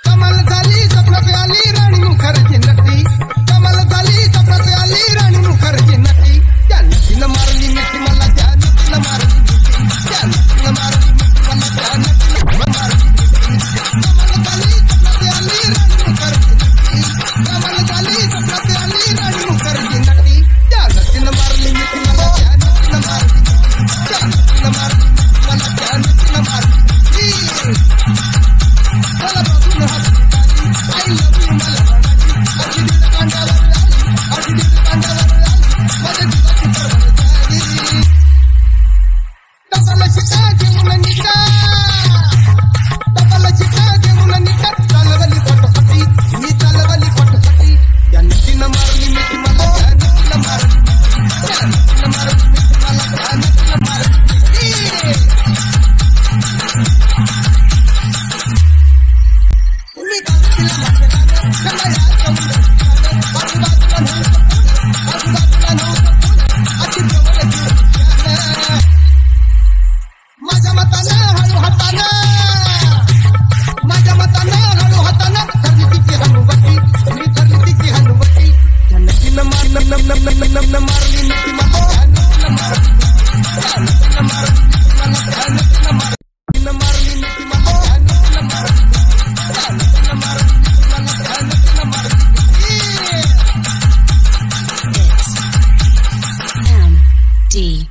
कमल झाली स्वप्नात आली राणी मुखर्जी नटी, कमल झाली स्वप्नात आली राणी मुखर्जी नटी, त्या नटीनं मारली मिठी मला, त्या नटीनं मारली मिठी, त्या नटीनं मारली मिठी मला, त्या नटीनं मारली मिठी, कमल झाली स्वप्नात आली राणी मुखर्जी नटी, कमल झाली स्वप्नात आली राणी मुखर्जी नटी, त्या नटीनं मारली मिठी मला, त्या नटीनं मारली मिठी, त्या नटीनं मारली मिठी मला, त्या नटीनं मारली मिठी. मला बघून हसली I love you मला म्हणाली, अगदी कांडावर आली, माझ्या जीवाची परवड झाली. डबल शिटा घेऊन निघा, डबल शिटा घेऊन निघा, चालवली पोटासाठी, मी चालवली पोटासाठी, त्या नटीनं मारली मिठी मला, त्या नटीनं मारली मिठी, त्या नटीनं मारली मिठी मला, त्या नटीनं मारली मिठी. माझ्या मतानं हळू हातानं ठरली तिची हनुवटी, मी ठरली तिची हनुवटी, त्या नटीनं मारली मिठी मला, त्या नटीनं मारली मिठी, त्या नटीनं मारली मिठी मला, त्या नटीनं मारली मिठी मला, त्या नटीनं मारली मिठी, त्या नटीनं मारली मिठी मला, त्या नटीनं मारली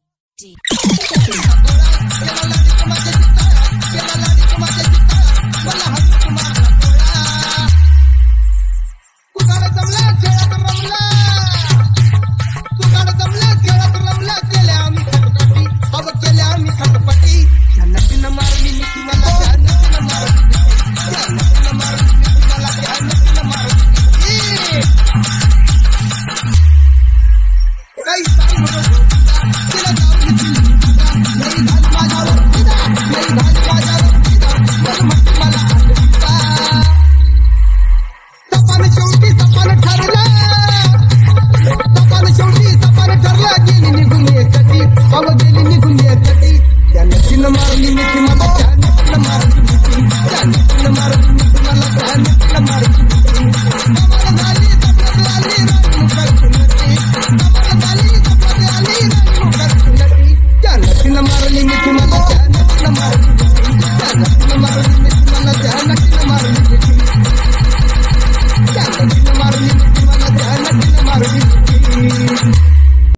मिठी. मला हळू तुम्हाला गोळा, कुठाला जमला